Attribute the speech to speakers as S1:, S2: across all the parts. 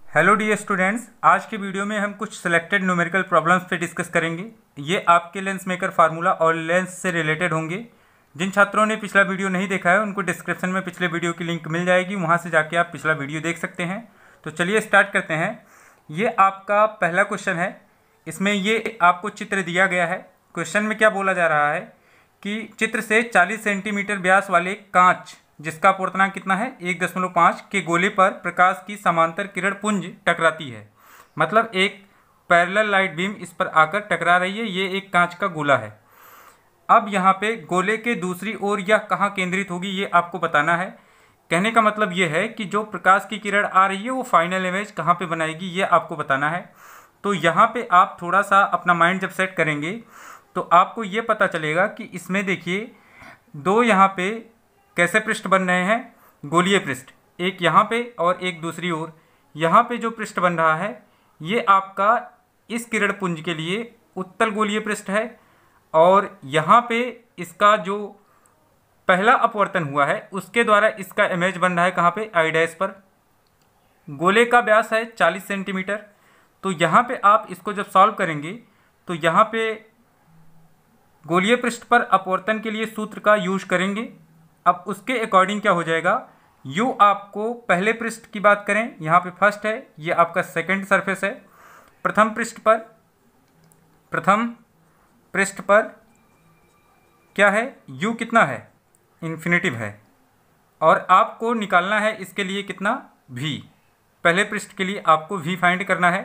S1: Hello dear students, आज के video में हम कुछ सिलेक्टेड न्यूमेरिकल प्रॉब्लम्स पे डिस्कस करेंगे। ये आपके लेंस मेकर फार्मूला और लेंस से रिलेटेड होंगे। जिन छात्रों ने पिछला वीडियो नहीं देखा है उनको डिस्क्रिप्शन में पिछले वीडियो की लिंक मिल जाएगी, वहाँ से जाके आप पिछला वीडियो देख सकते हैं। तो चलिए स्टार्ट करते हैं। ये आपका पहला क्वेश्चन है। इसमें ये आपको चित्र दिया गया है। क्वेश्चन में क्या बोला जा रहा है कि चित्र से 40 सेंटीमीटर व्यास वाले कांच जिसका अपवर्तनांक कितना है 1.5 के गोले पर प्रकाश की समांतर किरण पुंज टकराती है। मतलब एक पैरेलल लाइट बीम इस पर आकर टकरा रही है। ये एक कांच का गोला है। अब यहाँ पे गोले के दूसरी ओर यह कहाँ केंद्रित होगी ये आपको बताना है। कहने का मतलब ये है कि जो प्रकाश की किरण आ रही है वो फाइनल इमेज कहाँ पे बनाएगी ये आपको बताना है। तो यहाँ पे आप थोड़ा सा अपना माइंड जब सेट करेंगे तो आपको ये पता चलेगा कि इसमें देखिए दो यहाँ पे कैसे पृष्ठ बन रहे हैं, गोलीय पृष्ठ, एक यहाँ पे और एक दूसरी ओर। यहाँ पे जो पृष्ठ बन रहा है ये आपका इस किरण पुंज के लिए उत्तल गोलीय पृष्ठ है और यहाँ पे इसका जो पहला अपवर्तन हुआ है उसके द्वारा इसका इमेज बन रहा है कहाँ पे, आई डैश पर। गोले का व्यास है 40 सेंटीमीटर। तो यहाँ पे आप इसको जब सॉल्व करेंगे तो यहाँ पे गोलीय पृष्ठ पर अपवर्तन के लिए सूत्र का यूज करेंगे। अब उसके अकॉर्डिंग क्या हो जाएगा, यू आपको पहले पृष्ठ की बात करें, यहाँ पे फर्स्ट है, ये आपका सेकंड सरफेस है। प्रथम पृष्ठ पर क्या है, यू कितना है, इन्फिनिटिव है। और आपको निकालना है इसके लिए कितना, वी। पहले पृष्ठ के लिए आपको वी फाइंड करना है।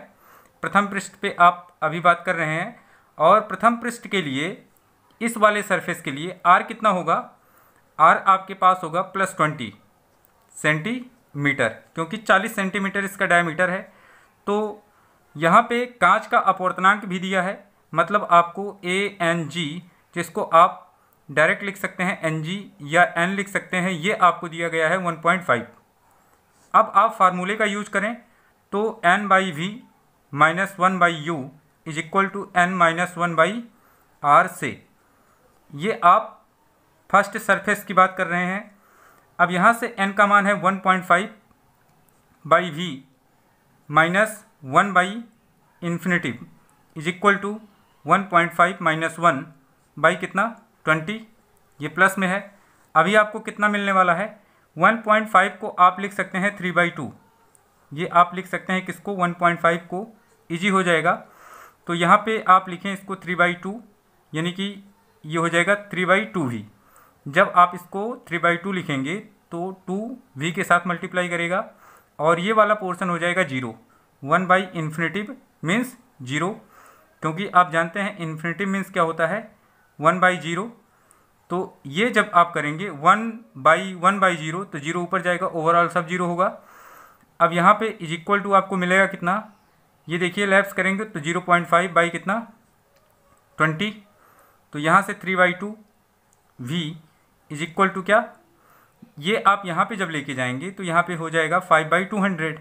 S1: प्रथम पृष्ठ पे आप अभी बात कर रहे हैं और प्रथम पृष्ठ के लिए इस वाले सरफेस के लिए आर कितना होगा, आर आपके पास होगा +20 सेंटीमीटर, क्योंकि 40 सेंटीमीटर इसका डायमीटर है। तो यहाँ पे कांच का अपवर्तनांक भी दिया है, मतलब आपको ANG, जिसको आप डायरेक्ट लिख सकते हैं NG या N लिख सकते हैं, ये आपको दिया गया है 1.5। अब आप फार्मूले का यूज करें तो N/V - 1/U = N-1/R से, ये आप फर्स्ट सरफेस की बात कर रहे हैं। अब यहाँ से n का मान है 1.5/V - 1/∞ = 1.5 - 1 कितना, 20। ये प्लस में है। अभी आपको कितना मिलने वाला है, 1.5 को आप लिख सकते हैं 3/2। ये आप लिख सकते हैं किसको, 1.5 को, इजी हो जाएगा। तो यहाँ पे आप लिखें इसको 3/2, यानी कि ये हो जाएगा 3/2V। जब आप इसको 3/2 लिखेंगे तो 2V के साथ मल्टीप्लाई करेगा और ये वाला पोर्शन हो जाएगा 0। 1/∞ मीन्स 0, क्योंकि आप जानते हैं इन्फिनिटिव मीन्स क्या होता है, 1/0। तो ये जब आप करेंगे 1/1/0 तो 0 ऊपर जाएगा, ओवरऑल सब 0 होगा। अब यहाँ पे = आपको मिलेगा कितना, ये देखिए लैप्स करेंगे तो 0.5 कितना, 20। तो यहाँ से 3/2V = क्या, ये आप यहाँ पे जब लेके जाएंगे तो यहाँ पे हो जाएगा 5/200।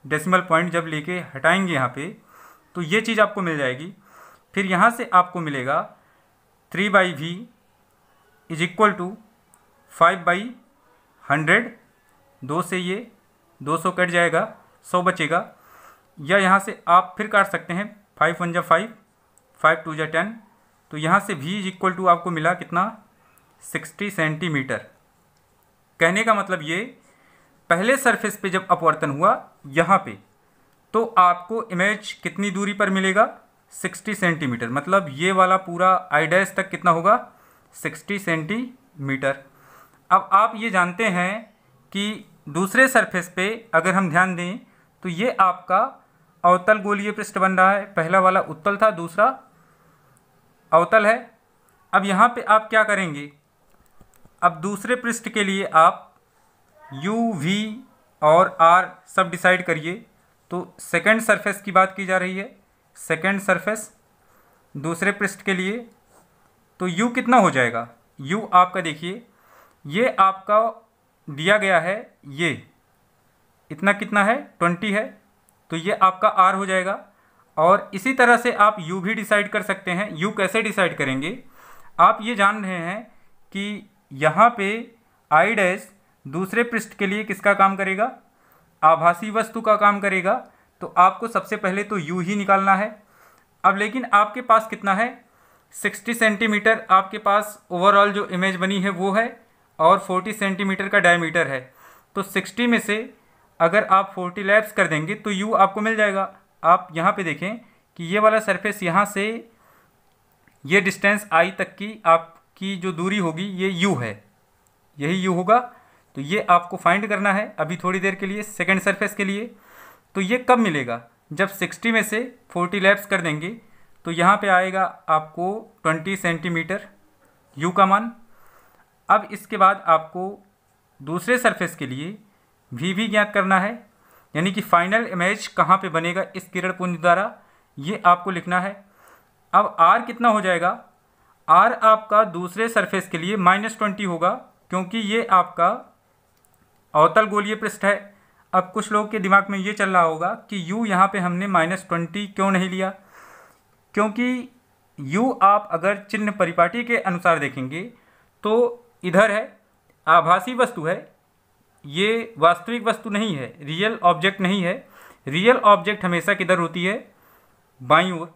S1: डेसिमल पॉइंट जब लेके हटाएंगे यहाँ पे तो ये चीज़ आपको मिल जाएगी। फिर यहाँ से आपको मिलेगा 3/V = 5/100। 2 से ये 200 कट जाएगा, 100 बचेगा। या यहाँ से आप फिर काट सकते हैं, 5 1 = 5, 5 2 = 10। तो यहाँ से V = आपको मिला कितना, 60 सेंटीमीटर। कहने का मतलब ये पहले सरफेस पे जब अपवर्तन हुआ यहाँ पे, तो आपको इमेज कितनी दूरी पर मिलेगा, 60 सेंटीमीटर। मतलब ये वाला पूरा आई डैश तक कितना होगा, 60 सेंटीमीटर। अब आप ये जानते हैं कि दूसरे सरफेस पे अगर हम ध्यान दें तो ये आपका अवतल गोलीय पृष्ठ बन रहा है। पहला वाला उत्तल था, दूसरा अवतल है। अब यहाँ पे आप क्या करेंगे, अब दूसरे पृष्ठ के लिए आप U, V और R सब डिसाइड करिए। तो सेकंड सरफेस की बात की जा रही है, सेकंड सरफेस दूसरे पृष्ठ के लिए। तो U कितना हो जाएगा, U आपका देखिए ये आपका दिया गया है, ये इतना कितना है, 20 है। तो ये आपका R हो जाएगा। और इसी तरह से आप U भी डिसाइड कर सकते हैं। U कैसे डिसाइड करेंगे, आप ये जान रहे हैं कि यहाँ पे आई डैश दूसरे पृष्ठ के लिए किसका काम करेगा, आभासी वस्तु का काम करेगा। तो आपको सबसे पहले तो u ही निकालना है। अब लेकिन आपके पास कितना है, 60 सेंटीमीटर आपके पास ओवरऑल जो इमेज बनी है वो है, और 40 सेंटीमीटर का डायमीटर है। तो 60 में से अगर आप 40 लैप्स कर देंगे तो u आपको मिल जाएगा। आप यहाँ पे देखें कि ये वाला सरफेस यहाँ से ये डिस्टेंस i तक की आपकी जो दूरी होगी ये u है, यही u होगा। तो ये आपको फाइंड करना है अभी थोड़ी देर के लिए सेकंड सरफेस के लिए। तो ये कब मिलेगा, जब 60 में से 40 लैप्स कर देंगे तो यहाँ पे आएगा आपको 20 सेंटीमीटर u का मान। अब इसके बाद आपको दूसरे सरफेस के लिए v भी ज्ञात करना है, यानी कि फाइनल इमेज कहाँ पे बनेगा इस किरण पुंज द्वारा, ये आपको लिखना है। अब r कितना हो जाएगा, r आपका दूसरे सरफेस के लिए -20 होगा, क्योंकि ये आपका अवतल गोलीय पृष्ठ है। अब कुछ लोगों के दिमाग में ये चल रहा होगा कि u यहाँ पे हमने -20 क्यों नहीं लिया, क्योंकि u आप अगर चिन्ह परिपाटी के अनुसार देखेंगे तो इधर है, आभासी वस्तु है, ये वास्तविक वस्तु नहीं है, रियल ऑब्जेक्ट नहीं है। रियल ऑब्जेक्ट हमेशा किधर होती है, बाईं ओर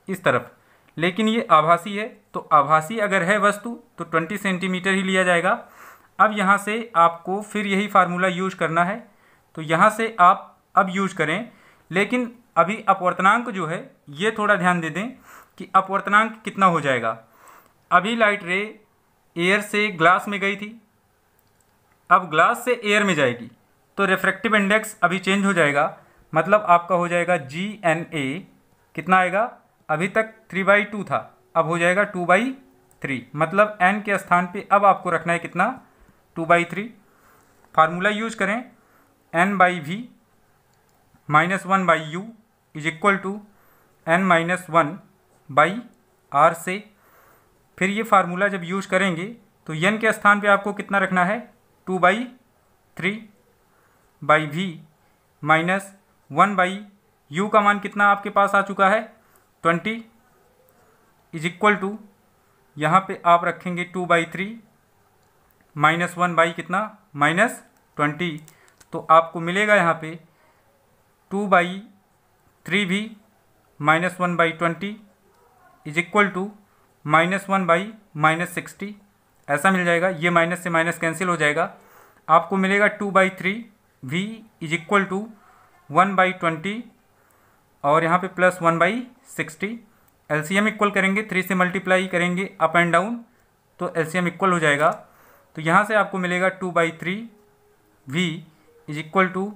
S1: इस तरफ, लेकिन ये आभासी है। तो आभासी अगर है वस्तु तो 20 सेंटीमीटर ही लिया जाएगा। अब यहाँ से आपको फिर यही फार्मूला यूज करना है, तो यहाँ से आप अब यूज करें। लेकिन अभी अपवर्तनांक जो है ये थोड़ा ध्यान दे दें कि अपवर्तनांक कितना हो जाएगा। अभी लाइट रे एयर से ग्लास में गई थी, अब ग्लास से एयर में जाएगी तो रिफ्रैक्टिव इंडेक्स अभी चेंज हो जाएगा, मतलब आपका हो जाएगा GNA कितना आएगा, अभी तक 3/2 था, अब हो जाएगा 2/3, मतलब n के स्थान पे अब आपको रखना है कितना, 2/3। फार्मूला यूज करें, n/v -1/u is equal to n-1/r से। फिर ये फार्मूला जब यूज करेंगे तो n के स्थान पे आपको कितना रखना है, 2/3/v -1/u का मान कितना आपके पास आ चुका है, 20 इज इक्वल टू यहाँ पे आप रखेंगे 2/3 -1 कितना, -20। तो आपको मिलेगा यहाँ पे 2/3v -1/20 इज इक्वल टू -1/-60, ऐसा मिल जाएगा। ये माइनस से माइनस कैंसिल हो जाएगा, आपको मिलेगा 2/3v इज इक्वल टू 1/20 और यहाँ पे प्लस 1/60। एलसीएम इक्वल करेंगे, 3 से मल्टीप्लाई करेंगे अप एंड डाउन तो एलसीएम इक्वल हो जाएगा। तो यहाँ से आपको मिलेगा 2/3v is equal to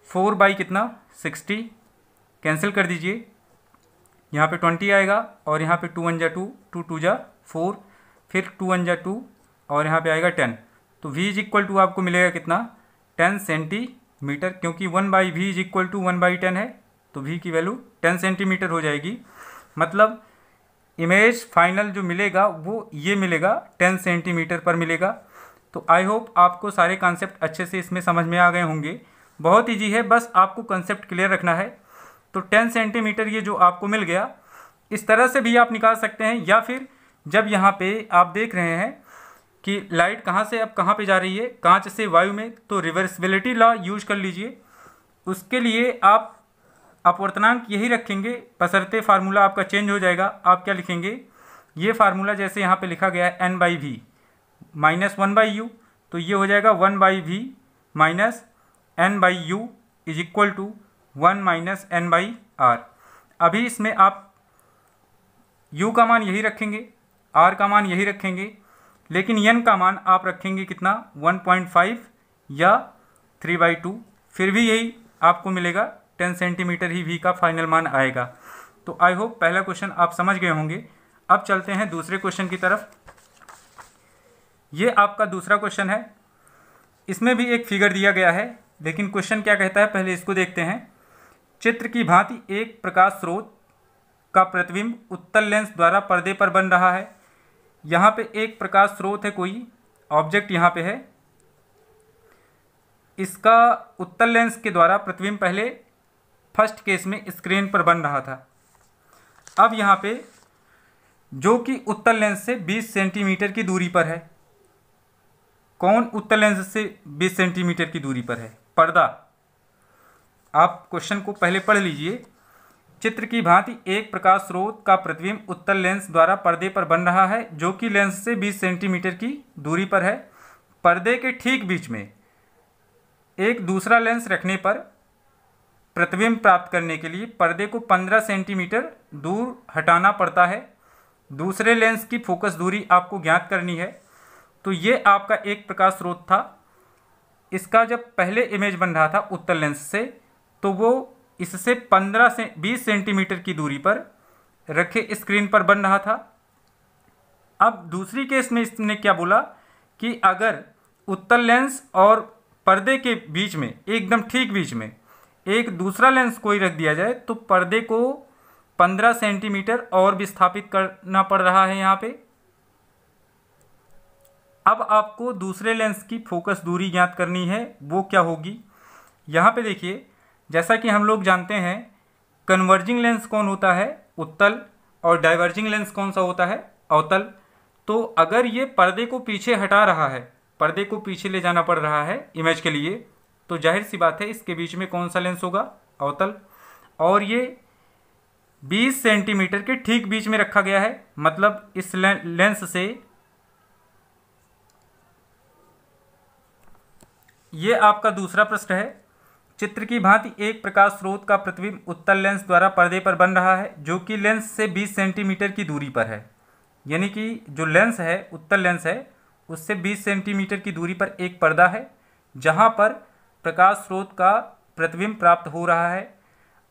S1: 4/60, cancel कर दीजिए, यहाँ पे 20 आएगा और यहाँ पे 2 1 जा 2, 2 2 जा 4, फिर 2 1 जा 2 और यहाँ पे आएगा 10। तो v इज इक्वल टू आपको मिलेगा कितना, 10 सेंटीमीटर, क्योंकि 1/v इज इक्वल टू 1/10 है, तो v की वैल्यू 10 सेंटीमीटर हो जाएगी। मतलब इमेज फाइनल जो मिलेगा वो ये मिलेगा, 10 सेंटीमीटर पर मिलेगा। तो आई होप आपको सारे कॉन्सेप्ट अच्छे से इसमें समझ में आ गए होंगे। बहुत ईजी है, बस आपको कॉन्सेप्ट क्लियर रखना है। तो 10 सेंटीमीटर ये जो आपको मिल गया, इस तरह से भी आप निकाल सकते हैं, या फिर जब यहाँ पे आप देख रहे हैं कि लाइट कहाँ से अब कहाँ पे जा रही है, कांच से वायु में, तो रिवर्सिबिलिटी लॉ यूज कर लीजिए। उसके लिए आप अपवर्तनांक यही रखेंगे, बशर्ते फार्मूला आपका चेंज हो जाएगा। आप क्या लिखेंगे, ये फार्मूला जैसे यहाँ पे लिखा गया है n/v -1/u, तो ये हो जाएगा 1/v -n/u is equal to 1 - n/r। अभी इसमें आप u का मान यही रखेंगे, r का मान यही रखेंगे, लेकिन n का मान आप रखेंगे कितना, 1.5 या 3/2, फिर भी यही आपको मिलेगा, 10 सेंटीमीटर ही v का फाइनल मान आएगा। तो आई होप पहला क्वेश्चन आप समझ गए होंगे। अब चलते हैं दूसरे क्वेश्चन की तरफ। ये आपका दूसरा क्वेश्चन है, इसमें भी एक फिगर दिया गया है, लेकिन क्वेश्चन क्या कहता है पहले इसको देखते हैं। चित्र की भांति एक प्रकाश स्रोत का प्रतिबिंब उत्तल लेंस द्वारा पर्दे पर बन रहा है। यहाँ पे एक प्रकाश स्रोत है, कोई ऑब्जेक्ट यहाँ पे है, इसका उत्तल लेंस के द्वारा प्रतिबिंब पहले फर्स्ट केस में स्क्रीन पर बन रहा था। अब यहाँ पे जो कि उत्तल लेंस से 20 सेंटीमीटर की दूरी पर है। कौन उत्तल लेंस से 20 सेंटीमीटर की दूरी पर है, पर्दा। आप क्वेश्चन को पहले पढ़ लीजिए। चित्र की भांति एक प्रकाश स्रोत का प्रतिबिंब उत्तल लेंस द्वारा पर्दे पर बन रहा है जो कि लेंस से 20 सेंटीमीटर की दूरी पर है। पर्दे के ठीक बीच में एक दूसरा लेंस रखने पर प्रतिबिंब प्राप्त करने के लिए पर्दे को 15 सेंटीमीटर दूर हटाना पड़ता है। दूसरे लेंस की फोकस दूरी आपको ज्ञात करनी है। तो ये आपका एक प्रकाश स्रोत था। इसका जब पहले इमेज बन रहा था उत्तल लेंस से, तो वो इससे 15 से 20 सेंटीमीटर की दूरी पर रखे स्क्रीन पर बन रहा था। अब दूसरी केस में इसने क्या बोला कि अगर उत्तल लेंस और पर्दे के बीच में, एकदम ठीक बीच में एक दूसरा लेंस कोई रख दिया जाए तो पर्दे को 15 सेंटीमीटर और विस्थापित करना पड़ रहा है यहाँ पे। अब आपको दूसरे लेंस की फोकस दूरी ज्ञात करनी है, वो क्या होगी। यहाँ पे देखिए, जैसा कि हम लोग जानते हैं कन्वर्जिंग लेंस कौन होता है, उत्तल, और डाइवर्जिंग लेंस कौन सा होता है, अवतल। तो अगर ये पर्दे को पीछे हटा रहा है, पर्दे को पीछे ले जाना पड़ रहा है इमेज के लिए, तो जाहिर सी बात है इसके बीच में कौन सा लेंस होगा, अवतल। और ये 20 सेंटीमीटर के ठीक बीच में रखा गया है, मतलब इस लेंस से ये आपका दूसरा प्रश्न है। चित्र की भांति एक प्रकाश स्रोत का प्रतिबिंब उत्तल लेंस द्वारा पर्दे पर बन रहा है जो कि लेंस से 20 सेंटीमीटर की दूरी पर है। यानी कि जो लेंस है, उत्तल लेंस है, उससे 20 सेंटीमीटर की दूरी पर एक पर्दा है जहां पर प्रकाश स्रोत का प्रतिबिंब प्राप्त हो रहा है।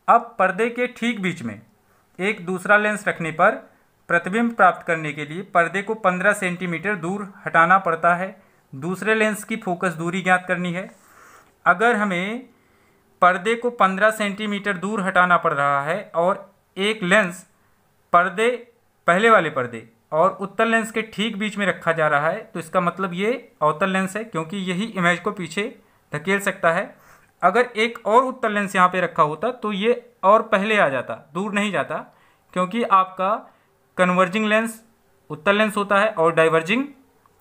S1: अब पर्दे के ठीक बीच में एक दूसरा लेंस रखने पर प्रतिबिंब प्राप्त करने के लिए पर्दे को 15 सेंटीमीटर दूर हटाना पड़ता है। दूसरे लेंस की फोकस दूरी ज्ञात करनी है। अगर हमें पर्दे को 15 सेंटीमीटर दूर हटाना पड़ रहा है और एक लेंस पर्दे, पहले वाले पर्दे और उत्तल लेंस के ठीक बीच में रखा जा रहा है, तो इसका मतलब ये अवतल लेंस है, क्योंकि यही इमेज को पीछे धकेल सकता है। अगर एक और उत्तल लेंस यहाँ पे रखा होता तो ये और पहले आ जाता, दूर नहीं जाता, क्योंकि आपका कन्वर्जिंग लेंस उत्तल लेंस होता है और डाइवर्जिंग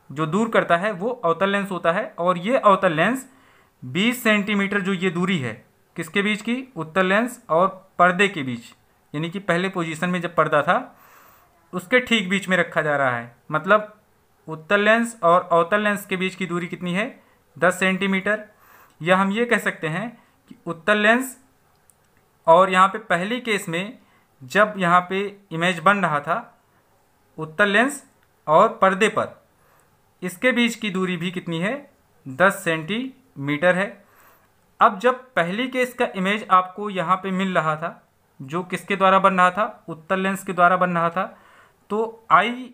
S1: जो दूर करता है वो अवतल लेंस होता है। और ये अवतल लेंस 20 सेंटीमीटर जो ये दूरी है किसके बीच की, उत्तल लेंस और पर्दे के बीच, यानी कि पहले पोजीशन में जब पर्दा था उसके ठीक बीच में रखा जा रहा है। मतलब उत्तल लेंस और अवतल लेंस के बीच की दूरी कितनी है, 10 सेंटीमीटर। या हम ये कह सकते हैं कि उत्तल लेंस और यहाँ पे पहली केस में जब यहाँ पे इमेज बन रहा था उत्तल लेंस और पर्दे पर, इसके बीच की दूरी भी कितनी है, 10 सेंटीमीटर है। अब जब पहली केस का इमेज आपको यहाँ पे मिल रहा था, जो किसके द्वारा बन रहा था, उत्तल लेंस के द्वारा बन रहा था, तो आई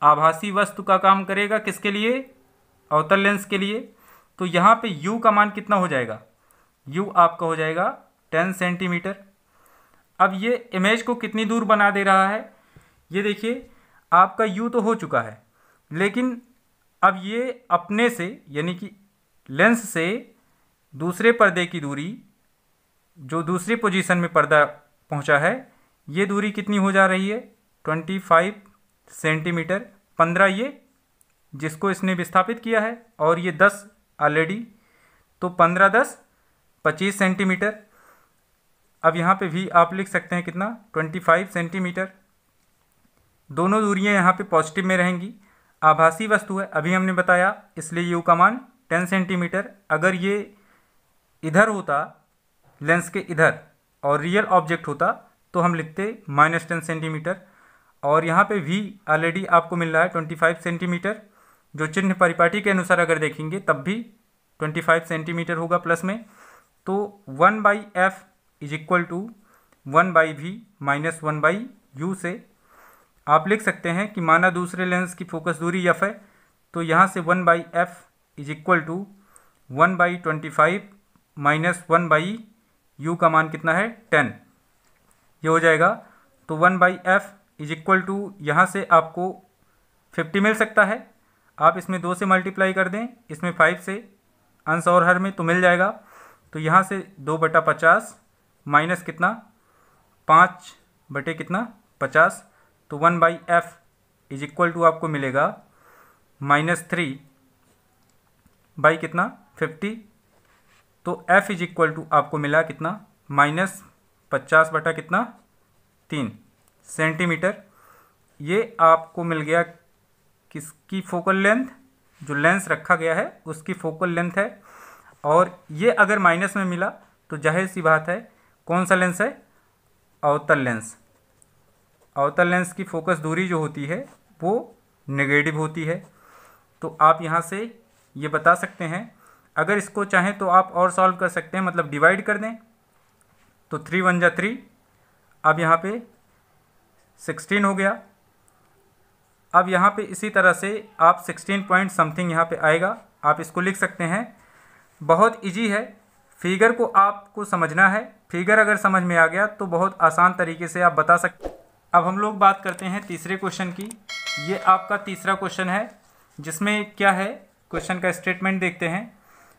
S1: आभासी वस्तु का काम करेगा किसके लिए, अवतल लेंस के लिए। तो यहाँ पे u का मान कितना हो जाएगा, u आपका हो जाएगा 10 सेंटीमीटर। अब ये इमेज को कितनी दूर बना दे रहा है, ये देखिए आपका u तो हो चुका है, लेकिन अब ये अपने से, यानी कि लेंस से दूसरे पर्दे की दूरी, जो दूसरी पोजीशन में पर्दा पहुंचा है, ये दूरी कितनी हो जा रही है, 25 सेंटीमीटर। 15 ये जिसको इसने विस्थापित किया है और ये 10 ऑलरेडी, तो 15 10 25 सेंटीमीटर। अब यहाँ पे भी आप लिख सकते हैं कितना, 25 सेंटीमीटर। दोनों दूरियाँ यहाँ पे पॉजिटिव में रहेंगी। आभासी वस्तु है, अभी हमने बताया, इसलिए u का मान 10 सेंटीमीटर। अगर ये इधर होता, लेंस के इधर, और रियल ऑब्जेक्ट होता तो हम लिखते -10 सेंटीमीटर। और यहाँ पे v ऑलरेडी आपको मिल रहा है 25 सेंटीमीटर, जो चिन्ह परिपाटी के अनुसार अगर देखेंगे तब भी 25 सेंटीमीटर होगा प्लस में। तो 1/f is equal to 1/v minus 1/u से आप लिख सकते हैं कि माना दूसरे लेंस की फोकस दूरी f है, तो यहाँ से 1/f is equal to 1/25 minus 1/u का मान कितना है, 10, ये हो जाएगा। तो 1/f इज इक्वल टू, यहाँ से आपको 50 मिल सकता है, आप इसमें 2 से मल्टीप्लाई कर दें, इसमें 5 से, अंश और हर में, तो मिल जाएगा। तो यहाँ से 2/50 माइनस कितना, 5 बटे कितना, 50, तो 1/f इज इक्वल टू आपको मिलेगा -3 बाई कितना, 50। तो F इज इक्वल टू आपको मिला कितना, -50 बटा कितना 3 सेंटीमीटर। ये आपको मिल गया किसकी फोकल लेंथ, जो लेंस रखा गया है उसकी फोकल लेंथ है। और ये अगर माइनस में मिला तो जाहिर सी बात है कौन सा लेंस है, अवतल लेंस। अवतल लेंस की फोकस दूरी जो होती है वो नेगेटिव होती है। तो आप यहाँ से ये बता सकते हैं। अगर इसको चाहें तो आप और सॉल्व कर सकते हैं, मतलब डिवाइड कर दें तो 3 × 1 = 3। अब यहाँ पे 16 हो गया। अब यहाँ पे इसी तरह से आप 16 पॉइंट समथिंग यहाँ पे आएगा, आप इसको लिख सकते हैं। बहुत इजी है, फिगर को आपको समझना है। फिगर अगर समझ में आ गया तो बहुत आसान तरीके से आप बता सकते। अब हम लोग बात करते हैं तीसरे क्वेश्चन की। ये आपका तीसरा क्वेश्चन है, जिसमें क्या है, क्वेश्चन का स्टेटमेंट देखते हैं।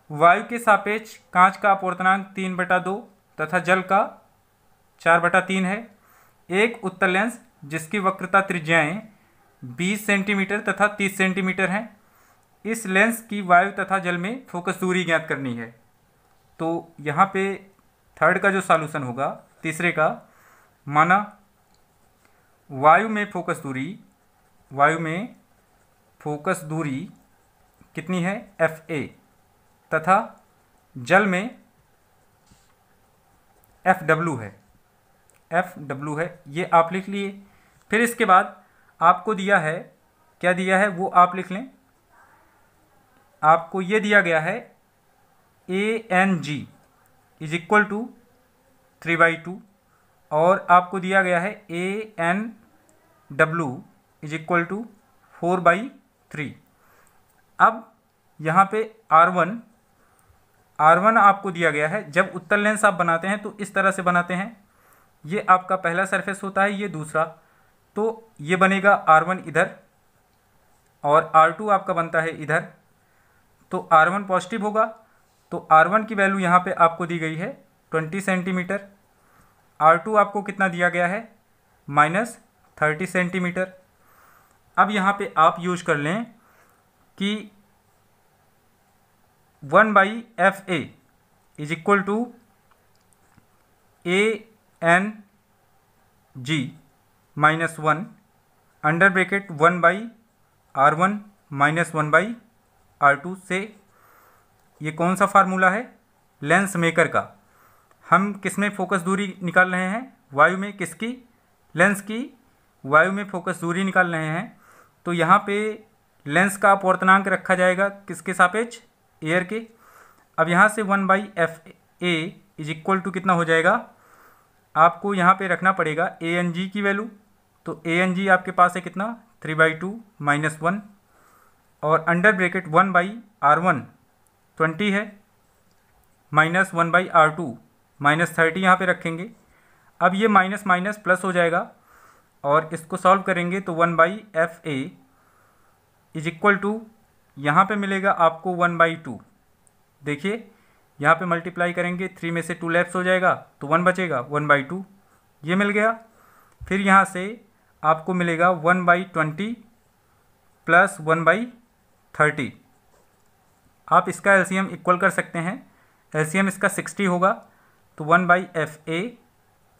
S1: वायु के सापेक्ष कांच का अपवर्तनांक 3/2 तथा जल का 4/3 है। एक उत्तल लेंस जिसकी वक्रता त्रिज्याएं 20 सेंटीमीटर तथा 30 सेंटीमीटर हैं। इस लेंस की वायु तथा जल में फोकस दूरी ज्ञात करनी है। तो यहाँ पे थर्ड का जो सॉल्यूशन होगा, तीसरे का, माना वायु में फोकस दूरी कितनी है, FA, तथा जल में FW है। ये आप लिख लिए। फिर इसके बाद आपको दिया है, क्या दिया है वो आप लिख लें। आपको ये दिया गया है ANG इज इक्वल टू 3/2 और आपको दिया गया है ANW इज इक्वल टू 4/3। अब यहाँ पे R1 आपको दिया गया है। जब उत्तल लेंस आप बनाते हैं तो इस तरह से बनाते हैं। ये आपका पहला सरफेस होता है, ये दूसरा। तो ये बनेगा R1 इधर और R2 आपका बनता है इधर। तो R1 पॉजिटिव होगा, तो R1 की वैल्यू यहाँ पे आपको दी गई है 20 सेंटीमीटर। R2 आपको कितना दिया गया है, -30 सेंटीमीटर। अब यहाँ पे आप यूज कर लें कि 1/FA is equal to ANG -1 under bracket 1/R1 -1/R2 से। ये कौन सा फार्मूला है, लेंस मेकर का। हम किस में फोकस दूरी निकाल रहे हैं, वायु में। किसकी, लेंस की वायु में फोकस दूरी निकाल रहे हैं। तो यहाँ पे लेंस का अपवर्तनांक रखा जाएगा किसके सापेक्ष, एयर के। अब यहाँ से 1/FA इज इक्वल टू कितना हो जाएगा, आपको यहाँ पे रखना पड़ेगा ANG की वैल्यू। तो ANG आपके पास है कितना, 3/2 -1 और अंडर ब्रैकेट 1/R1 20 है, -1/R2 -30 यहाँ पे रखेंगे। अब ये माइनस माइनस प्लस हो जाएगा और इसको सॉल्व करेंगे तो 1/FA इज इक्वल टू, यहाँ पे मिलेगा आपको 1/2। देखिए यहाँ पे मल्टीप्लाई करेंगे, 3 में से 2 लेफ्ट हो जाएगा तो 1 बचेगा, 1/2 ये मिल गया। फिर यहाँ से आपको मिलेगा 1/20 प्लस 1/30। आप इसका एलसीएम इक्वल कर सकते हैं। एलसीएम इसका 60 होगा। तो 1/FA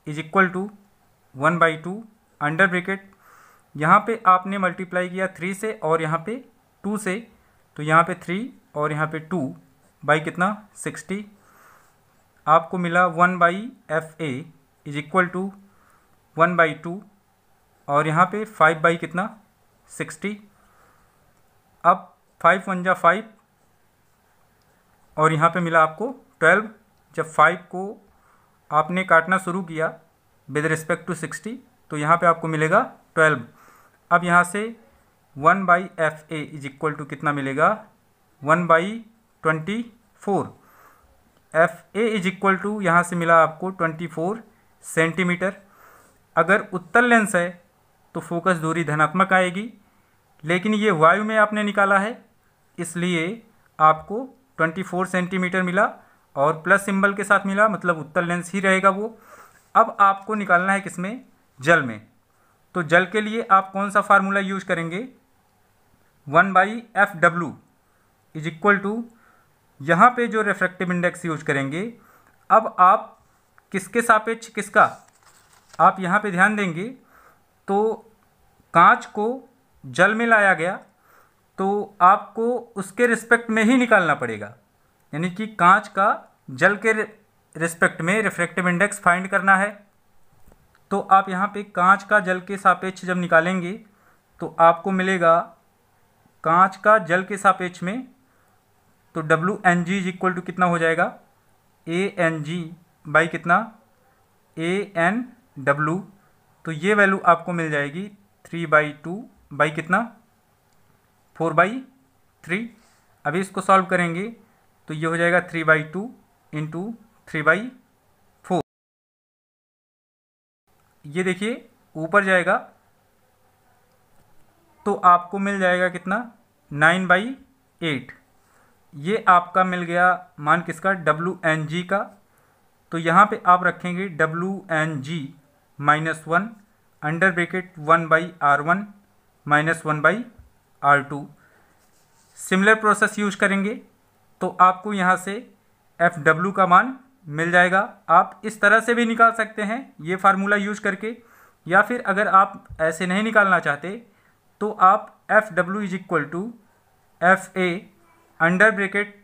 S1: is equal to 1/2 under bracket, यहाँ पे आपने मल्टीप्लाई किया 3 से और यहाँ पे 2 से, तो यहाँ पे 3 और यहाँ पे 2 बाई कितना 60। आपको मिला 1/FA इज इक्वल टू 1/2 और यहाँ पे 5 बाई कितना 60। अब 5 × 1 = 5 और यहाँ पे मिला आपको 12। जब 5 को आपने काटना शुरू किया विद रिस्पेक्ट टू 60 तो यहाँ पे आपको मिलेगा 12। अब यहाँ से 1/FA इज इक्वल टू कितना मिलेगा, 1/24। FA इज इक्वल टू यहाँ से मिला आपको 24 सेंटीमीटर। अगर उत्तल लेंस है तो फोकस दूरी धनात्मक आएगी, लेकिन ये वायु में आपने निकाला है इसलिए आपको 24 सेंटीमीटर मिला और प्लस सिंबल के साथ मिला, मतलब उत्तल लेंस ही रहेगा वो। अब आपको निकालना है किसमें, जल में। तो जल के लिए आप कौन सा फार्मूला यूज करेंगे, 1/FW इज इक्वल टू यहाँ पे जो रिफ्रैक्टिव इंडेक्स यूज करेंगे, अब आप किसके सापेक्ष किसका आप यहाँ पे ध्यान देंगे तो कांच को जल में लाया गया तो आपको उसके रिस्पेक्ट में ही निकालना पड़ेगा, यानी कि कांच का जल के रिस्पेक्ट में रिफ्रैक्टिव इंडेक्स फाइंड करना है। तो आप यहाँ पे कांच का जल के सापेक्ष जब निकालेंगे तो आपको मिलेगा कांच का जल के सापेक्ष में, तो WNG इज इक्वल टू कितना हो जाएगा, ANG बाई कितना, ANW। तो ये वैल्यू आपको मिल जाएगी 3/2 बाई कितना, 4/3। अभी इसको सॉल्व करेंगे तो ये हो जाएगा 3/2 इंटू 3/4। ये देखिए ऊपर जाएगा तो आपको मिल जाएगा कितना, 9/8। ये आपका मिल गया मान किसका, WNG का। तो यहाँ पे आप रखेंगे WNG -1 under bracket 1/R1 minus 1/R2। Similar process use करेंगे तो आपको यहाँ से FW का मान मिल जाएगा। आप इस तरह से भी निकाल सकते हैं ये फार्मूला यूज करके, या फिर अगर आप ऐसे नहीं निकालना चाहते तो आप FW is equal to FA under bracket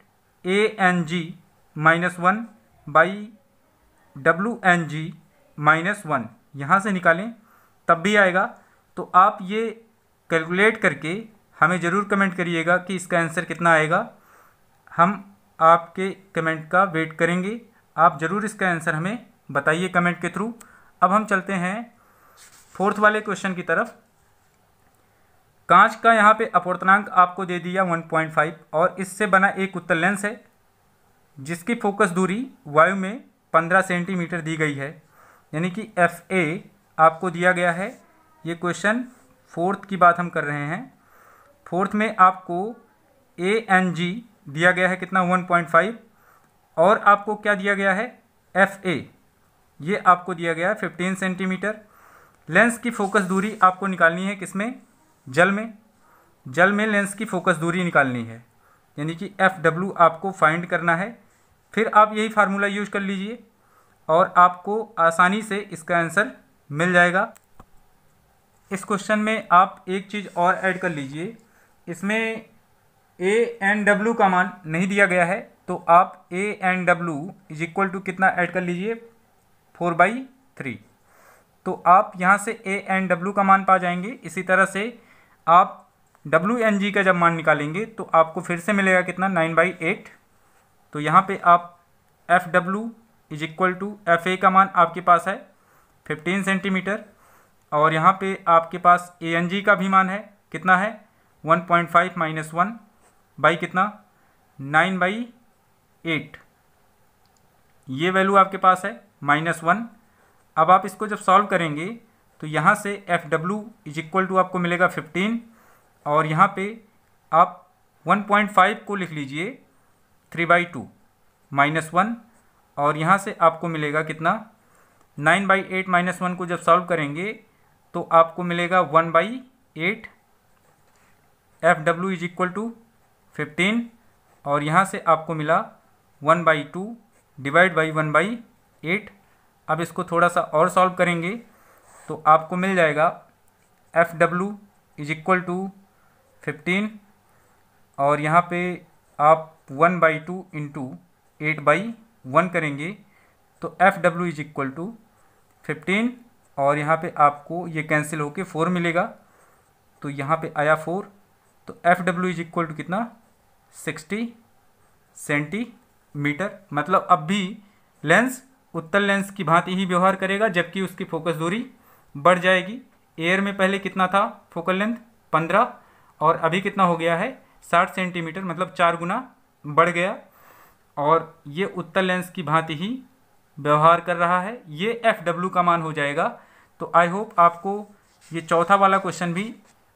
S1: ANG -1 by WNG -1 यहाँ से निकालें तब भी आएगा। तो आप ये कैलकुलेट करके हमें ज़रूर कमेंट करिएगा कि इसका आंसर कितना आएगा। हम आपके कमेंट का वेट करेंगे, आप ज़रूर इसका आंसर हमें बताइए कमेंट के थ्रू। अब हम चलते हैं फोर्थ वाले क्वेश्चन की तरफ। कांच का यहाँ पे अपवर्तनांक आपको दे दिया 1.5 और इससे बना एक उत्तल लेंस है जिसकी फोकस दूरी वायु में 15 सेंटीमीटर दी गई है, यानी कि FA आपको दिया गया है। ये क्वेश्चन फोर्थ की बात हम कर रहे हैं। फोर्थ में आपको ANG दिया गया है कितना, 1.5, और आपको क्या दिया गया है, FA ये आपको दिया गया है 15 सेंटीमीटर। लेंस की फोकस दूरी आपको निकालनी है किसमें, जल में। जल में लेंस की फोकस दूरी निकालनी है, यानी कि FW आपको फाइंड करना है। फिर आप यही फार्मूला यूज कर लीजिए और आपको आसानी से इसका आंसर मिल जाएगा। इस क्वेश्चन में आप एक चीज़ और ऐड कर लीजिए, इसमें ANW का मान नहीं दिया गया है तो आप ANW इज इक्वल टू कितना ऐड कर लीजिए, 4/3। तो आप यहाँ से ANW का मान पा जाएंगे। इसी तरह से आप WNG का जब मान निकालेंगे तो आपको फिर से मिलेगा कितना, 9/8। तो यहाँ पे आप FW is equal to FA का मान आपके पास है 15 सेंटीमीटर, और यहाँ पे आपके पास ANG का भी मान है कितना है, 1.5 माइनस 1 बाई कितना, 9/8। ये वैल्यू आपके पास है -1। अब आप इसको जब सॉल्व करेंगे तो यहाँ से FW इज इक्वल टू आपको मिलेगा 15, और यहाँ पे आप 1.5 को लिख लीजिए 3/2 -1, और यहाँ से आपको मिलेगा कितना, 9/8 -1 को जब सॉल्व करेंगे तो आपको मिलेगा 1/8। FW इज इक्वल टू 15, और यहाँ से आपको मिला 1/2 डिवाइड बाई 1/8। अब इसको थोड़ा सा और सॉल्व करेंगे तो आपको मिल जाएगा FW इज इक्वल टू 15, और यहाँ पे आप 1/2 इंटू 8/1 करेंगे तो FW इज इक्वल टू 15, और यहाँ पे आपको ये कैंसिल होके 4 मिलेगा। तो यहाँ पे आया 4, तो FW इज इक्वल टू कितना, 60 सेंटीमीटर। मतलब अब भी लेंस उत्तल लेंस की भांति ही व्यवहार करेगा, जबकि उसकी फोकस दूरी बढ़ जाएगी। एयर में पहले कितना था फोकल लेंथ, 15, और अभी कितना हो गया है, 60 सेंटीमीटर, मतलब 4 गुना बढ़ गया, और ये उत्तल लेंस की भांति ही व्यवहार कर रहा है। ये FW का मान हो जाएगा। तो आई होप आपको ये चौथा वाला क्वेश्चन भी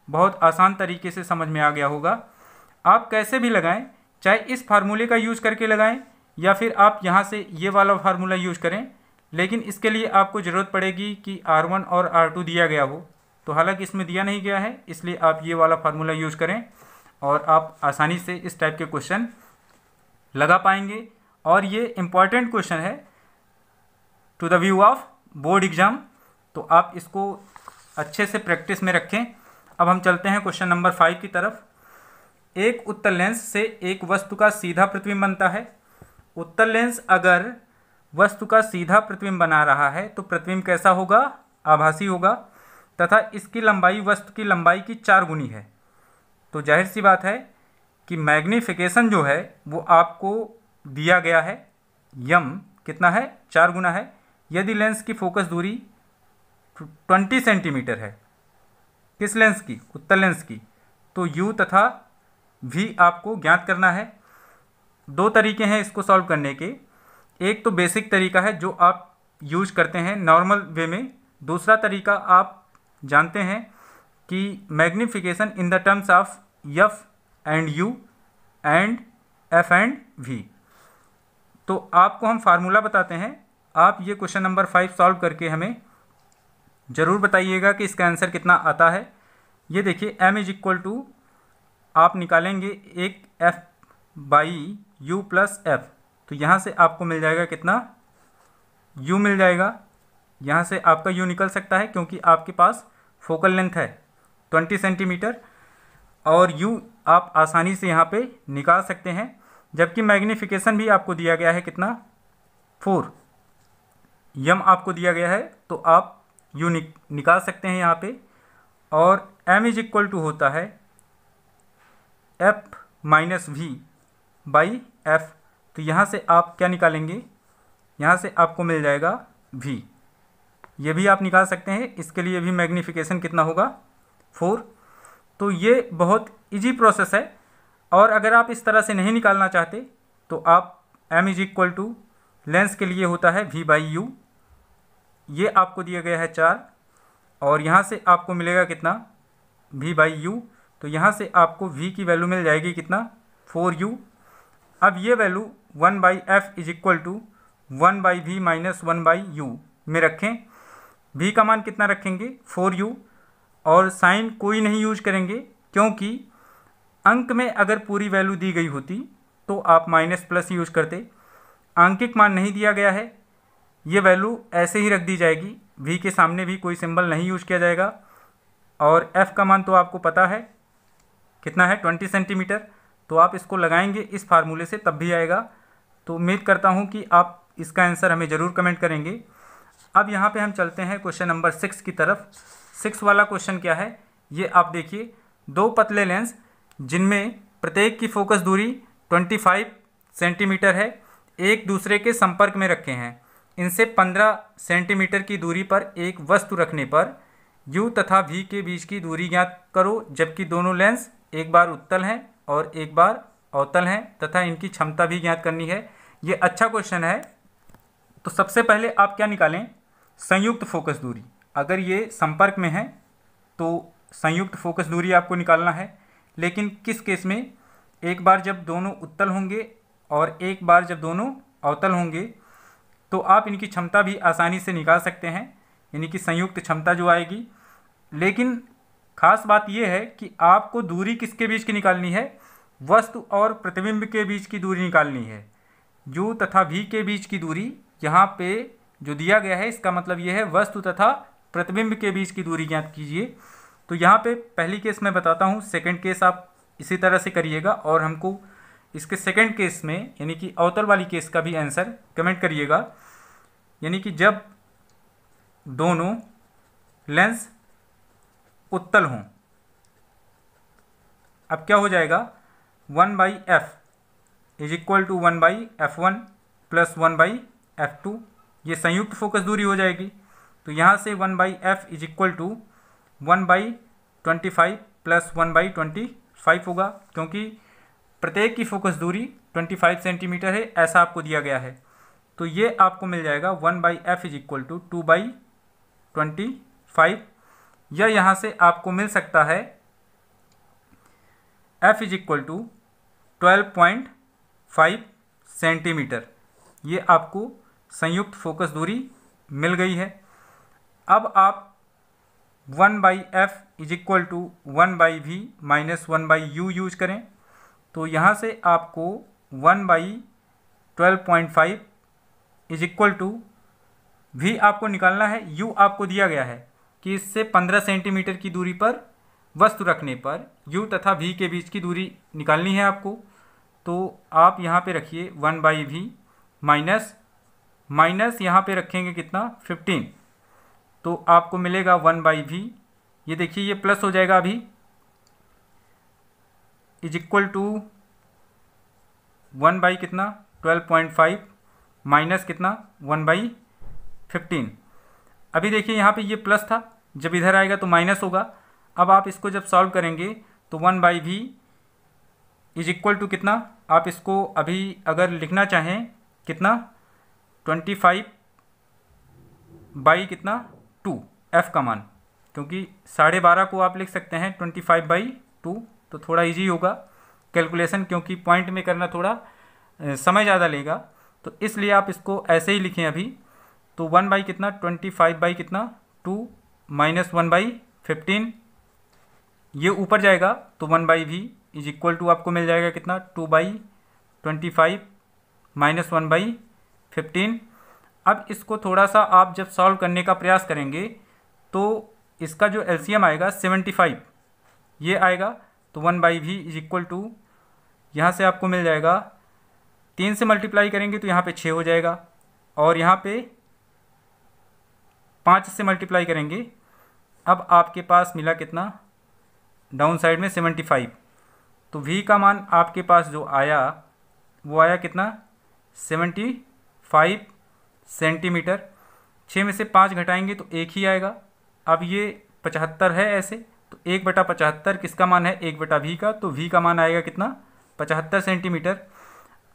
S1: बहुत आसान तरीके से समझ में आ गया होगा। आप कैसे भी लगाएं, चाहे इस फार्मूले का यूज़ करके लगाएं या फिर आप यहाँ से ये वाला फार्मूला यूज़ करें, लेकिन इसके लिए आपको ज़रूरत पड़ेगी कि R1 और R2 दिया गया हो। तो हालांकि इसमें दिया नहीं गया है, इसलिए आप ये वाला फार्मूला यूज़ करें और आप आसानी से इस टाइप के क्वेश्चन लगा पाएंगे। और ये इम्पॉर्टेंट क्वेश्चन है to the view of board exam, तो आप इसको अच्छे से प्रैक्टिस में रखें। अब हम चलते हैं क्वेश्चन नंबर 5 की तरफ। एक उत्तल लेंस से एक वस्तु का सीधा प्रतिबिंब बनता है। उत्तल लेंस अगर वस्तु का सीधा प्रतिबिंब बना रहा है तो प्रतिबिंब कैसा होगा? आभासी होगा, तथा इसकी लंबाई वस्तु की लंबाई की 4 गुनी है। तो जाहिर सी बात है कि मैग्नीफिकेशन जो है वो आपको दिया गया है, यम कितना है? 4 गुना है। यदि लेंस की फोकस दूरी 20 सेंटीमीटर है, किस लेंस की? उत्तल लेंस की, तो u तथा v आपको ज्ञात करना है। 2 तरीके हैं इसको सॉल्व करने के। एक तो बेसिक तरीका है जो आप यूज करते हैं नॉर्मल वे में। दूसरा तरीका आप जानते हैं कि magnification in the terms of F and U and F and V. तो आपको हम फार्मूला बताते हैं। आप ये क्वेश्चन नंबर 5 सॉल्व करके हमें ज़रूर बताइएगा कि इसका आंसर कितना आता है। ये देखिए m इज इक्वल टू आप निकालेंगे एक f by you plus F, तो यहाँ से आपको मिल जाएगा कितना? u मिल जाएगा। यहाँ से आपका u निकल सकता है क्योंकि आपके पास फोकल लेंथ है 20 सेंटीमीटर, और u आप आसानी से यहाँ पे निकाल सकते हैं। जबकि मैग्नीफिकेशन भी आपको दिया गया है कितना? 4 यम आपको दिया गया है, तो आप u निकाल सकते हैं यहाँ पे। और m इज इक्वल टू होता है f minus V by F, तो यहाँ से आप क्या निकालेंगे? यहाँ से आपको मिल जाएगा v। ये भी आप निकाल सकते हैं, इसके लिए भी मैग्नीफिकेशन कितना होगा? 4। तो ये बहुत इजी प्रोसेस है। और अगर आप इस तरह से नहीं निकालना चाहते तो आप m is equal to lens के लिए होता है v बाई यू, ये आपको दिया गया है 4, और यहाँ से आपको मिलेगा कितना? v by you. तो यहाँ से आपको v की वैल्यू मिल जाएगी कितना? 4u। अब ये value 1 by F is equal to 1 by V minus 1 by U में रखें। v का मान कितना रखेंगे? 4u, और साइन कोई नहीं यूज करेंगे क्योंकि अंक में अगर पूरी वैल्यू दी गई होती तो आप माइनस प्लस यूज करते। आंकिक मान नहीं दिया गया है, ये वैल्यू ऐसे ही रख दी जाएगी, v के सामने भी कोई सिंबल नहीं यूज किया जाएगा। और f का मान तो आपको पता है कितना है? 20 सेंटीमीटर। तो आप इसको लगाएंगे इस फार्मूले से तब भी आएगा। तो उम्मीद करता हूँ कि आप इसका आंसर हमें ज़रूर कमेंट करेंगे। अब यहाँ पे हम चलते हैं क्वेश्चन नंबर 6 की तरफ। 6 वाला क्वेश्चन क्या है ये आप देखिए। 2 पतले लेंस जिनमें प्रत्येक की फोकस दूरी 25 सेंटीमीटर है, एक दूसरे के संपर्क में रखे हैं। इनसे 15 सेंटीमीटर की दूरी पर एक वस्तु रखने पर u तथा v के बीच की दूरी ज्ञात करो, जबकि दोनों लेंस एक बार उत्तल हैं और एक बार अवतल हैं तथा इनकी क्षमता भी ज्ञात करनी है। ये अच्छा क्वेश्चन है। तो सबसे पहले आप क्या निकालें? संयुक्त फोकस दूरी। अगर ये संपर्क में है तो संयुक्त फोकस दूरी आपको निकालना है, लेकिन किस केस में? एक बार जब दोनों उत्तल होंगे और एक बार जब दोनों अवतल होंगे, तो आप इनकी क्षमता भी आसानी से निकाल सकते हैं, यानी कि संयुक्त क्षमता जो आएगी। लेकिन खास बात यह है कि आपको दूरी किसके बीच की निकालनी है? वस्तु और प्रतिबिंब के बीच की दूरी निकालनी है। u तथा v के बीच की दूरी यहाँ पे जो दिया गया है, इसका मतलब यह है वस्तु तथा प्रतिबिंब के बीच की दूरी ज्ञात कीजिए। तो यहाँ पे पहली केस मैं बताता हूँ, सेकंड केस आप इसी तरह से करिएगा, और हमको इसके सेकंड केस में यानी कि अवतल वाली केस का भी आंसर कमेंट करिएगा। यानी कि जब दोनों लेंस उत्तल हों, अब क्या हो जाएगा? 1 by F is equal to 1 by F1 plus 1 by F2, ये संयुक्त फोकस दूरी हो जाएगी। तो यहाँ से 1 by F is equal to 1 by 25 plus 1 by 25 होगा, क्योंकि प्रत्येक की फोकस दूरी 25 सेंटीमीटर है, ऐसा आपको दिया गया है। तो ये आपको मिल जाएगा 1 by F is equal to 2 by 25, या यहाँ से आपको मिल सकता है f is equal to 12.5 centimetre. ये आपको संयुक्त फोकस दूरी मिल गई है। अब आप 1 by F is equal to 1 by V minus 1 by U use करें, तो यहाँ से आपको 1/12.5 इज इक्वल टू v आपको निकालना है, u आपको दिया गया है कि इससे 15 सेंटीमीटर की दूरी पर वस्तु रखने पर u तथा v के बीच की दूरी निकालनी है आपको। तो आप यहाँ पे रखिए 1/v माइनस यहाँ पे रखेंगे कितना 15, तो आपको मिलेगा 1/v। ये देखिए ये प्लस हो जाएगा अभी, इज इक्वल टू 1 कितना 12.5 माइनस कितना 1/15। अभी देखिए यहाँ पे ये प्लस था, जब इधर आएगा तो माइनस होगा। अब आप इसको जब सॉल्व करेंगे तो 1/v इज इक्वल टू कितना, आप इसको अभी अगर लिखना चाहें कितना 25/2 f का मान, क्योंकि 12.5 को आप लिख सकते हैं 25/2, तो थोड़ा इजी होगा कैलकुलेशन, क्योंकि पॉइंट में करना थोड़ा समय ज़्यादा लेगा, तो इसलिए आप इसको ऐसे ही लिखें अभी। तो 1 कितना 25/2 माइनस 1/15, ये ऊपर जाएगा तो 1/v इज इक्वल टू आपको मिल जाएगा कितना 2/25 माइनस 1/15। अब इसको थोड़ा सा आप जब सॉल्व करने का प्रयास करेंगे तो इसका जो एलसीएम आएगा 75 ये आएगा, तो 1/v इज इक्वल टू यहाँ से आपको मिल जाएगा 3 से मल्टीप्लाई करेंगे तो यहाँ पे 6 हो जाएगा, और यहाँ पे 5 से मल्टीप्लाई करेंगे। अब आपके पास मिला कितना डाउन साइड में 75, तो v का मान आपके पास जो आया वो आया कितना 75 सेंटीमीटर। 6 में से 5 घटाएंगे तो 1 ही आएगा। अब ये 75 है ऐसे, तो 1/75 किसका मान है 1/v का, तो v का मान आएगा कितना 75 सेंटीमीटर।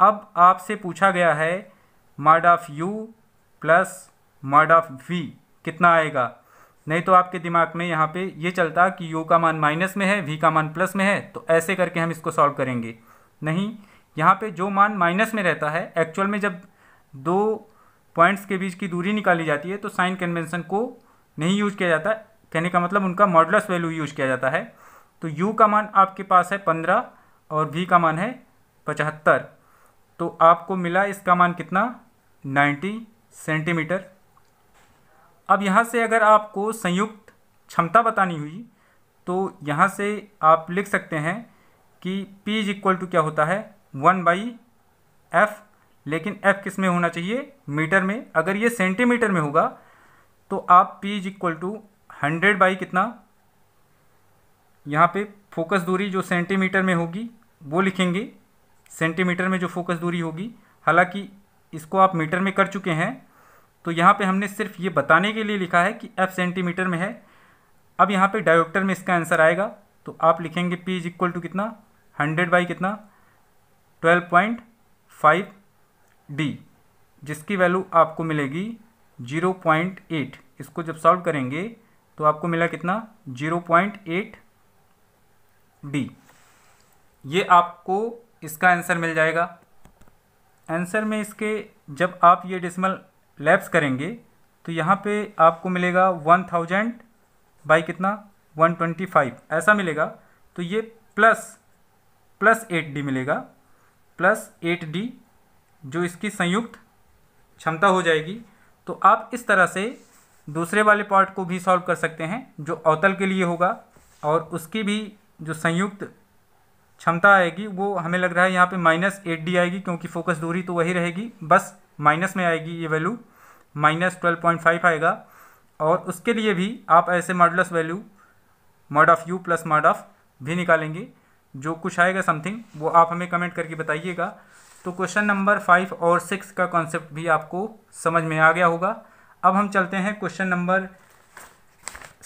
S1: अब आपसे पूछा गया है mod of u plus mod of v कितना आएगा, नहीं तो आपके दिमाग में यहाँ पे ये चलता कि u का मान माइनस में है v का मान प्लस में है, तो ऐसे करके हम इसको सॉल्व करेंगे। नहीं, यहाँ पे जो मान माइनस में रहता है एक्चुअल में जब दो पॉइंट्स के बीच की दूरी निकाली जाती है तो साइन कन्वेंशन को नहीं यूज किया जाता, कहने का मतलब उनका मॉडुलस वैल्यू यूज किया जाता है। तो u का मान आपके पास है 15 और v का मान है 75, तो आपको मिला इसका मान कितना 90 सेंटीमीटर। अब यहाँ से अगर आपको संयुक्त क्षमता बतानी हुई तो यहाँ से आप लिख सकते हैं कि P इज इक्वल टू क्या होता है 1/f, लेकिन f किस में होना चाहिए मीटर में। अगर ये सेंटीमीटर में होगा तो आप P इज इक्वल टू 100 कितना, यहाँ पे फोकस दूरी जो सेंटीमीटर में होगी वो लिखेंगे, सेंटीमीटर में जो फोकस दूरी होगी। हालांकि इसको आप मीटर में कर चुके हैं, तो यहाँ पे हमने सिर्फ ये बताने के लिए लिखा है कि f सेंटीमीटर में है। अब यहाँ पे डायोप्टर में इसका आंसर आएगा, तो आप लिखेंगे P इज इक्वल टू कितना 100 कितना 12.5 d, जिसकी वैल्यू आपको मिलेगी 0.8। इसको जब सॉल्व करेंगे तो आपको मिला कितना 0.8 d, ये आपको इसका आंसर मिल जाएगा। आंसर में इसके जब आप ये डेसिमल लैप्स करेंगे तो यहाँ पे आपको मिलेगा 1000 बाई कितना 125 ऐसा मिलेगा, तो ये प्लस 8d मिलेगा, प्लस 8d जो इसकी संयुक्त क्षमता हो जाएगी। तो आप इस तरह से दूसरे वाले पार्ट को भी सॉल्व कर सकते हैं जो अवतल के लिए होगा, और उसकी भी जो संयुक्त क्षमता आएगी वो हमें लग रहा है यहाँ पे -8d आएगी, क्योंकि फोकस दूरी तो वही रहेगी, बस माइनस में आएगी ये वैल्यू, -12.5 आएगा। और उसके लिए भी आप ऐसे modulus value mod of u plus mod of v निकालेंगे, जो कुछ आएगा समथिंग वो आप हमें कमेंट करके बताइएगा। तो क्वेश्चन नंबर 5 और 6 का कॉन्सेप्ट भी आपको समझ में आ गया होगा। अब हम चलते हैं क्वेश्चन नंबर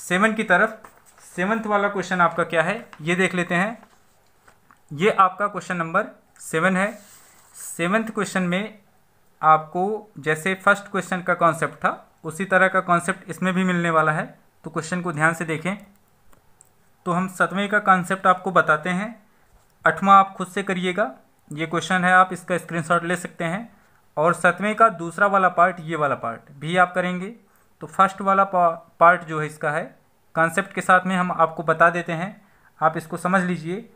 S1: 7 की तरफ। 7th वाला क्वेश्चन आपका क्या है ये देख लेते हैं। ये आपका क्वेश्चन नंबर 7 है। 7th क्वेश्चन में आपको जैसे फर्स्ट क्वेश्चन का कॉन्सेप्ट था उसी तरह का कॉन्सेप्ट इसमें भी मिलने वाला है, तो क्वेश्चन को ध्यान से देखें। तो हम 7वें का कॉन्सेप्ट आपको बताते हैं, 8वां आप खुद से करिएगा। ये क्वेश्चन है, आप इसका स्क्रीनशॉट ले सकते हैं। और 7वें का दूसरा वाला पार्ट, ये वाला पार्ट भी आप करेंगे। तो फर्स्ट वाला पार्ट जो है इसका है कॉन्सेप्ट के साथ में हम आपको बता देते हैं, आप इसको समझ लीजिए,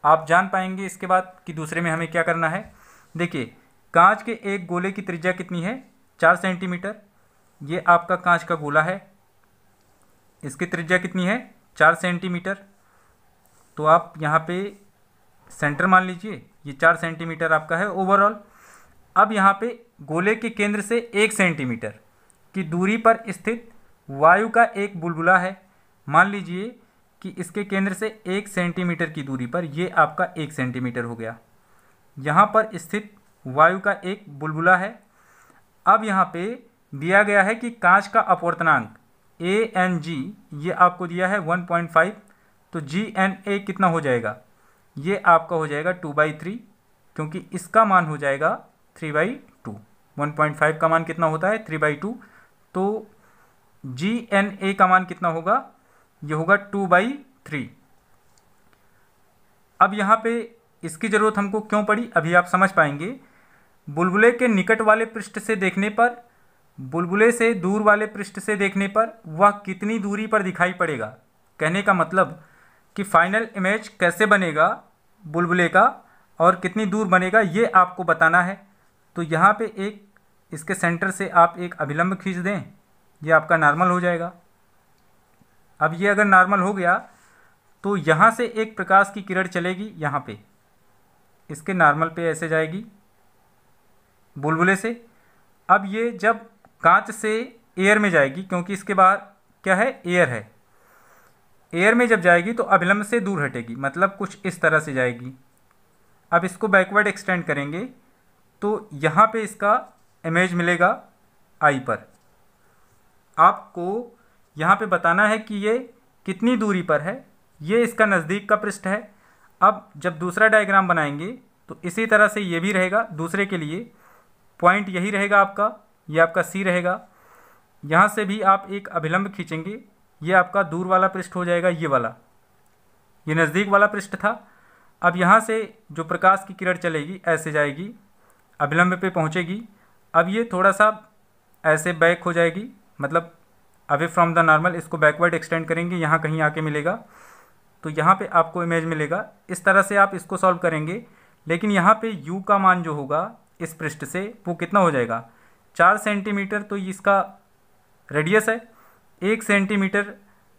S1: आप जान पाएंगे इसके बाद कि दूसरे में हमें क्या करना है। देखिए कांच के एक गोले की त्रिज्या कितनी है, 4 सेंटीमीटर। ये आपका कांच का गोला है, इसकी त्रिज्या कितनी है, 4 सेंटीमीटर। तो आप यहाँ पे सेंटर मान लीजिए, ये 4 सेंटीमीटर आपका है ओवरऑल। अब यहाँ पे गोले के केंद्र से 1 सेंटीमीटर की दूरी पर स्थित वायु का एक बुलबुला है। मान लीजिए कि इसके केंद्र से 1 सेंटीमीटर की दूरी पर, ये आपका 1 सेंटीमीटर हो गया, यहाँ पर स्थित वायु का एक बुलबुला है। अब यहाँ पे दिया गया है कि कांच का अपवर्तनांक ANG ये आपको दिया है 1.5, तो GNA कितना हो जाएगा, ये आपका हो जाएगा 2/3, क्योंकि इसका मान हो जाएगा 3/2। 1.5 का मान कितना होता है, 3/2, तो GNA का मान कितना होगा, ये होगा 2/3। अब यहाँ पे इसकी ज़रूरत हमको क्यों पड़ी, अभी आप समझ पाएंगे। बुलबुले के निकट वाले पृष्ठ से देखने पर, बुलबुले से दूर वाले पृष्ठ से देखने पर वह कितनी दूरी पर दिखाई पड़ेगा। कहने का मतलब कि फाइनल इमेज कैसे बनेगा बुलबुले का और कितनी दूर बनेगा, ये आपको बताना है। तो यहाँ पे एक इसके सेंटर से आप एक अभिलंब खींच दें, ये आपका नॉर्मल हो जाएगा। अब ये अगर नॉर्मल हो गया तो यहाँ से एक प्रकाश की किरण चलेगी, यहाँ पे इसके नॉर्मल पे ऐसे जाएगी बुलबुले से। अब ये जब कांच से एयर में जाएगी, क्योंकि इसके बाहर क्या है, एयर है, एयर में जब जाएगी तो अभिलंब से दूर हटेगी, मतलब कुछ इस तरह से जाएगी। अब इसको बैकवर्ड एक्सटेंड करेंगे तो यहाँ पे इसका इमेज मिलेगा आई पर। आपको यहाँ पे बताना है कि ये कितनी दूरी पर है, ये इसका नज़दीक का पृष्ठ है। अब जब दूसरा डायग्राम बनाएंगे तो इसी तरह से ये भी रहेगा, दूसरे के लिए पॉइंट यही रहेगा आपका, ये आपका C रहेगा। यहाँ से भी आप एक अभिलंब खींचेंगे, ये आपका दूर वाला पृष्ठ हो जाएगा, ये वाला, ये नज़दीक वाला पृष्ठ था। अब यहाँ से जो प्रकाश की किरण चलेगी ऐसे जाएगी, अभिलंब पे पहुँचेगी। अब ये थोड़ा सा ऐसे बैक हो जाएगी, मतलब अवे फ्रॉम द नॉर्मल, इसको बैकवर्ड एक्सटेंड करेंगे, यहाँ कहीं आके मिलेगा, तो यहाँ पे आपको इमेज मिलेगा। इस तरह से आप इसको सॉल्व करेंगे। लेकिन यहाँ पे U का मान जो होगा इस पृष्ठ से वो कितना हो जाएगा, 4 सेंटीमीटर, तो इसका रेडियस है। 1 सेंटीमीटर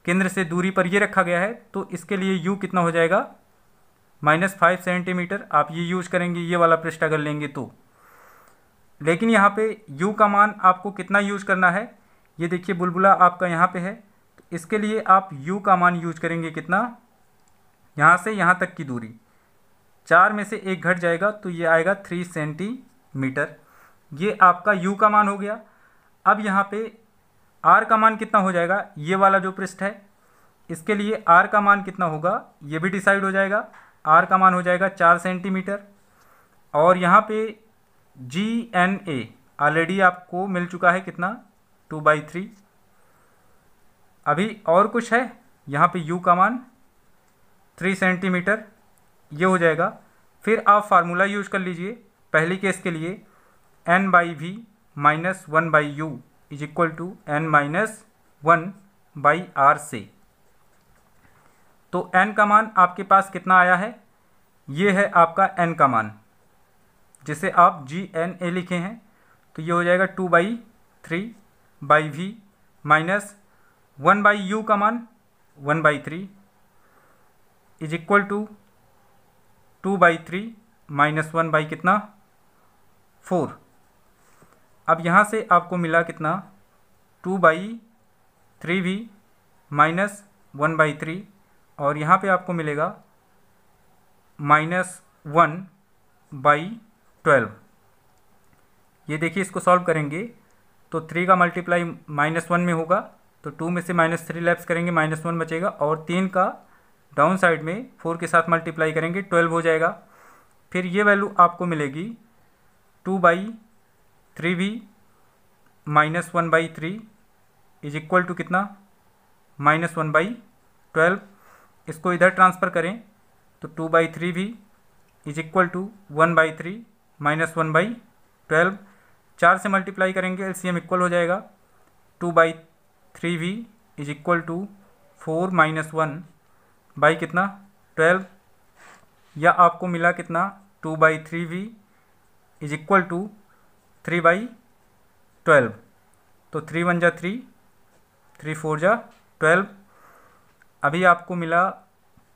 S1: केंद्र से दूरी पर ये रखा गया है, तो इसके लिए U कितना हो जाएगा, -5 सेंटीमीटर। आप ये यूज करेंगे, ये वाला पृष्ठ अगर लेंगे तो। लेकिन यहाँ पे U का मान आपको कितना यूज करना है, ये देखिए बुलबुला आपका यहाँ पे है, तो इसके लिए आप U का मान यूज करेंगे कितना, यहाँ से यहाँ तक की दूरी, 4 में से 1 घट जाएगा तो ये आएगा 3 सेंटीमीटर। ये आपका U का मान हो गया। अब यहाँ पे R का मान कितना हो जाएगा, ये वाला जो पृष्ठ है, इसके लिए R का मान कितना होगा ये भी डिसाइड हो जाएगा। R का मान हो जाएगा 4 सेंटीमीटर। और यहाँ पे GNA ऑलरेडी आपको मिल चुका है कितना, 2/3। अभी और कुछ है, यहाँ पे U का मान 3 सेंटीमीटर, ये हो जाएगा। फिर आप फार्मूला यूज कर लीजिए पहली केस के लिए, N/V - 1/U = N - 1/R से। तो N का मान आपके पास कितना आया है, ये है आपका N का मान, जिसे आप GNA लिखे हैं। तो ये हो जाएगा 2/3/V माइनस 1/U का मान 1/3 = 2/3 - 1 कितना, 4। अब यहाँ से आपको मिला कितना, 2/3V माइनस 1/3, और यहाँ पे आपको मिलेगा -1/12। ये देखिए इसको सॉल्व करेंगे तो 3 का मल्टीप्लाई -1 में होगा, तो 2 में से -3 लैप्स करेंगे, -1 बचेगा, और 3 का डाउन साइड में 4 के साथ मल्टीप्लाई करेंगे, 12 हो जाएगा। फिर ये वैल्यू आपको मिलेगी 2/3V माइनस 1/3 = कितना, -1/12। इसको इधर ट्रांसफ़र करें तो 2/3V = 1/3 - 1/12। 4 से मल्टीप्लाई करेंगे, LCM इक्वल हो जाएगा, 2/3V = 4 - 1 कितना, 12। या आपको मिला कितना, 2/3V इज इक्वल टू 3/12। तो 3 1 जा 3, 3 4 जा 12। अभी आपको मिला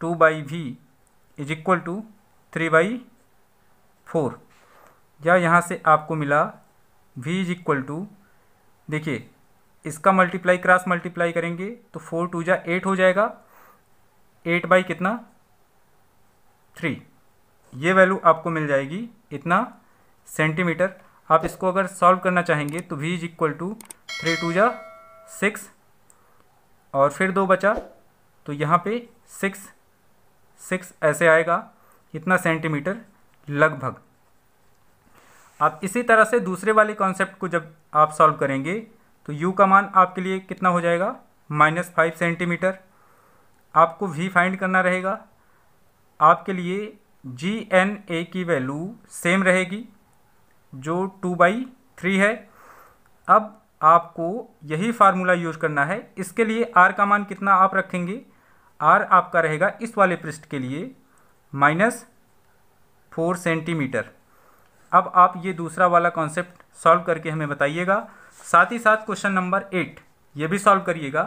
S1: 2/v इज इक्वल टू 3/4, या यहाँ से आपको मिला v इज इक्वल टू, देखिए इसका मल्टीप्लाई क्रॉस मल्टीप्लाई करेंगे तो 4 2 जा 8 हो जाएगा, 8 बाई कितना 3, ये वैल्यू आपको मिल जाएगी इतना सेंटीमीटर। आप इसको अगर सॉल्व करना चाहेंगे तो v इज इक्वल टू 3 2 जा 6 और फिर 2 बचा, तो यहाँ पे 6 ऐसे आएगा, इतना सेंटीमीटर लगभग। आप इसी तरह से दूसरे वाले कॉन्सेप्ट को जब आप सॉल्व करेंगे तो u का मान आपके लिए कितना हो जाएगा, -5 सेंटीमीटर। आपको v फाइंड करना रहेगा। आपके लिए GNA की वैल्यू सेम रहेगी जो 2/3 है। अब आपको यही फार्मूला यूज करना है। इसके लिए r का मान कितना आप रखेंगे, r आपका रहेगा इस वाले पृष्ठ के लिए -4 सेंटीमीटर। अब आप ये दूसरा वाला कॉन्सेप्ट सॉल्व करके हमें बताइएगा। साथ ही साथ क्वेश्चन नंबर 8 ये भी सॉल्व करिएगा।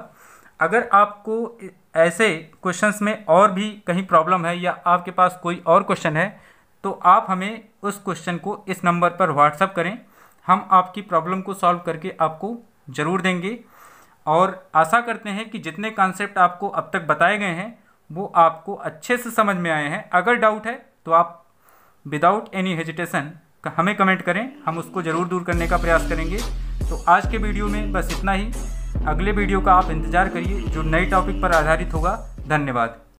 S1: अगर आपको ऐसे क्वेश्चंस में और भी कहीं प्रॉब्लम है या आपके पास कोई और क्वेश्चन है तो आप हमें उस क्वेश्चन को इस नंबर पर व्हाट्सएप करें, हम आपकी प्रॉब्लम को सॉल्व करके आपको ज़रूर देंगे। और आशा करते हैं कि जितने कॉन्सेप्ट आपको अब तक बताए गए हैं वो आपको अच्छे से समझ में आए हैं। अगर डाउट है तो आप विदाउट एनी हेजिटेशन हमें कमेंट करें, हम उसको ज़रूर दूर करने का प्रयास करेंगे। तो आज के वीडियो में बस इतना ही। अगले वीडियो का आप इंतज़ार करिए जो नए टॉपिक पर आधारित होगा। धन्यवाद।